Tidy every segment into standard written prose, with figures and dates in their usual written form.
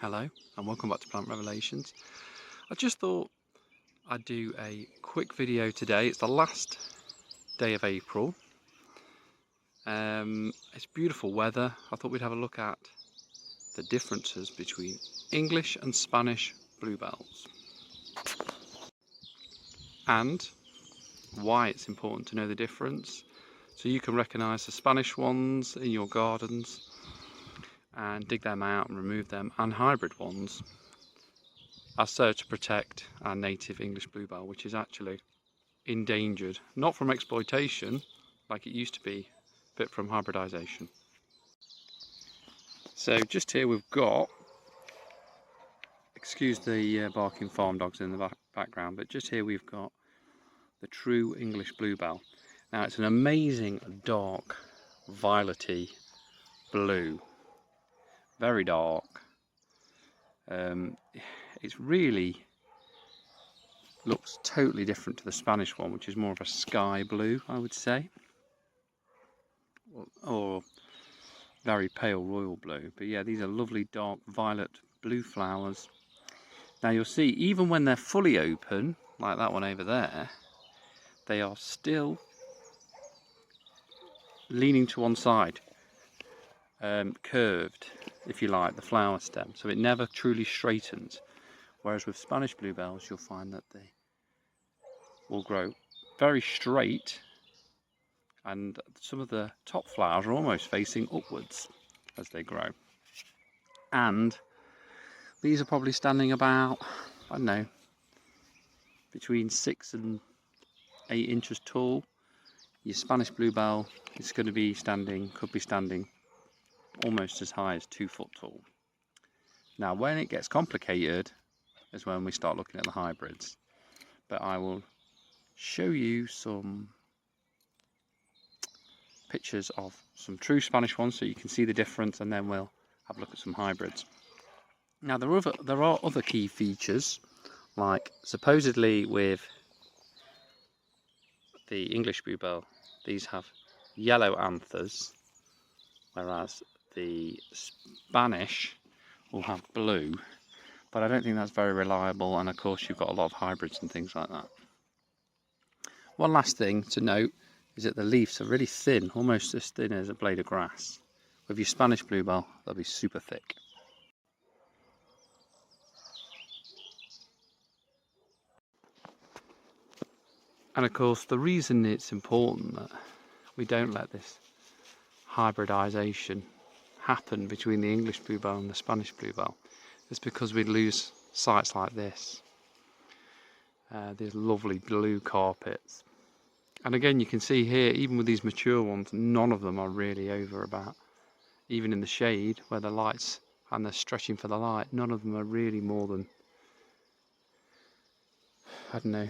Hello and welcome back to Plant Revelations. I just thought I'd do a quick video today. It's the last day of April. It's beautiful weather. I thought we'd have a look at the differences between English and Spanish bluebells and why it's important to know the difference so you can recognise the Spanish ones in your gardens and dig them out and remove them, and hybrid ones, as so to protect our native English bluebell, which is actually endangered, not from exploitation like it used to be, but from hybridization. So just here we've got, excuse the barking farm dogs in the background, but just here we've got the true English bluebell. Now it's an amazing dark violety blue, very dark. It's really looks totally different to the Spanish one, which is more of a sky blue, I would say, or very pale royal blue. But yeah, these are lovely dark violet blue flowers. Now you'll see, even when they're fully open, like that one over there, they are still leaning to one side, curved, if you like, the flower stem, so it never truly straightens. Whereas with Spanish bluebells, you'll find that they will grow very straight, and some of the top flowers are almost facing upwards as they grow. And these are probably standing about, I don't know, between 6 and 8 inches tall. Your Spanish bluebell is going to be standing, could be standing almost as high as 2 foot tall. Now when it gets complicated is when we start looking at the hybrids, but I will show you some pictures of some true Spanish ones so you can see the difference, and then we'll have a look at some hybrids. Now there are other key features, like supposedly with the English bluebell, these have yellow anthers, whereas the Spanish will have blue, but I don't think that's very reliable, and of course you've got a lot of hybrids and things like that. One last thing to note is that the leaves are really thin, almost as thin as a blade of grass. With your Spanish bluebell, they'll be super thick. And of course the reason it's important that we don't let this hybridization happen between the English bluebell and the Spanish bluebell is because we'd lose sites like this. These lovely blue carpets. And again, you can see here, even with these mature ones, none of them are really over about, even in the shade where the lights and they're stretching for the light, none of them are really more than, I don't know,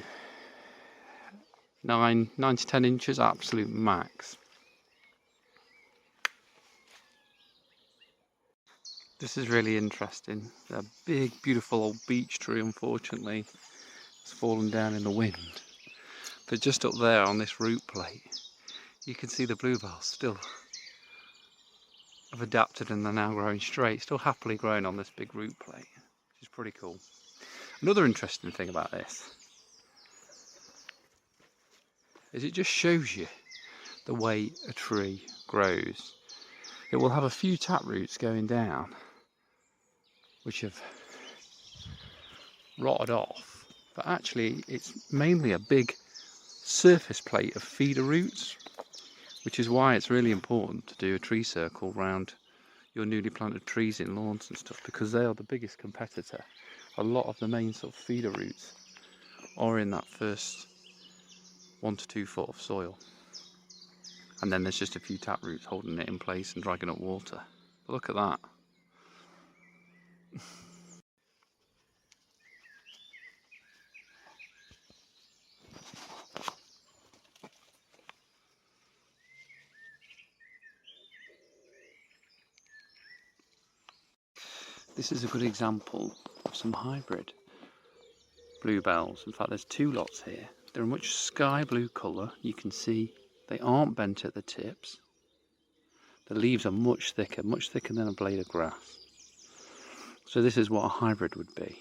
9 to 10 inches absolute max. This is really interesting. A big beautiful old beech tree, unfortunately, has fallen down in the wind. But just up there on this root plate, you can see the bluebells still have adapted and they're now growing straight, still happily growing on this big root plate, which is pretty cool. Another interesting thing about this is it just shows you the way a tree grows. It will have a few tap roots going down which have rotted off, but actually it's mainly a big surface plate of feeder roots, which is why it's really important to do a tree circle around your newly planted trees in lawns and stuff, because they are the biggest competitor. A lot of the main sort of feeder roots are in that first 1 to 2 foot of soil, and then there's just a few tap roots holding it in place and dragging up water. But look at that. This is a good example of some hybrid bluebells. In fact, there's 2 lots here. They're a much sky blue colour. You can see they aren't bent at the tips. The leaves are much thicker than a blade of grass. So this is what a hybrid would be.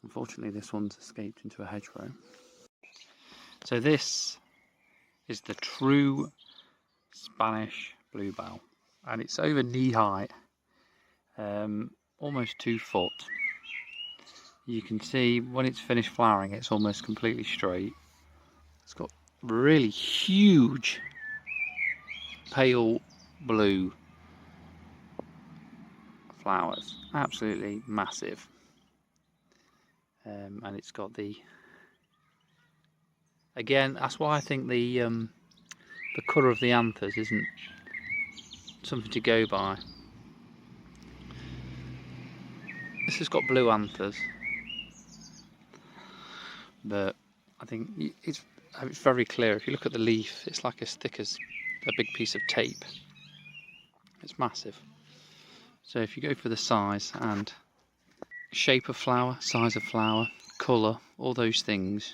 Unfortunately, this one's escaped into a hedgerow. So this is the true Spanish bluebell, and it's over knee height, almost 2 foot. You can see when it's finished flowering, it's almost completely straight. It's got really huge pale blue flowers, absolutely massive. And it's got again, that's why I think the colour of the anthers isn't something to go by. This has got blue anthers, but I think it's very clear. If you look at the leaf, it's like as thick as a big piece of tape. It's massive. So if you go for the size and shape of flower, size of flower, colour, all those things,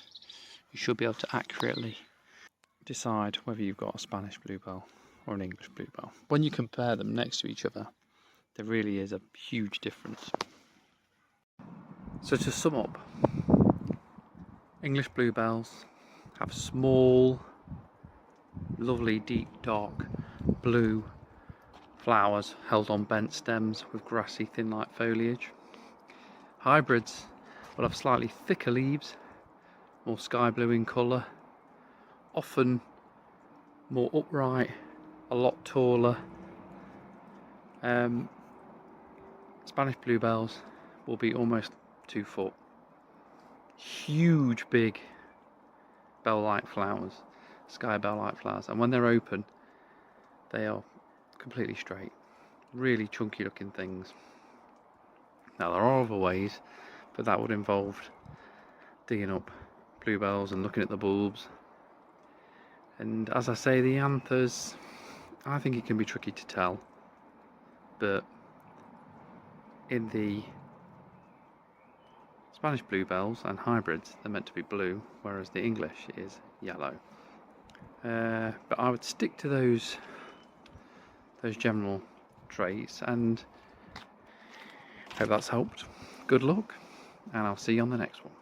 you should be able to accurately decide whether you've got a Spanish bluebell or an English bluebell. When you compare them next to each other, there really is a huge difference. So to sum up, English bluebells have small, lovely, deep, dark blue flowers held on bent stems with grassy, thin-like foliage. Hybrids will have slightly thicker leaves, more sky blue in colour, often more upright, a lot taller. Spanish bluebells will be almost 2 foot. Huge, big bell-like flowers, sky bell-like flowers, and when they're open, they are completely straight. Really chunky looking things. Now there are other ways, but that would involve digging up bluebells and looking at the bulbs. And as I say, the anthers, I think it can be tricky to tell, but in the Spanish bluebells and hybrids, they're meant to be blue, whereas the English is yellow. But I would stick to those general traits, and hope that's helped. Good luck, and I'll see you on the next one.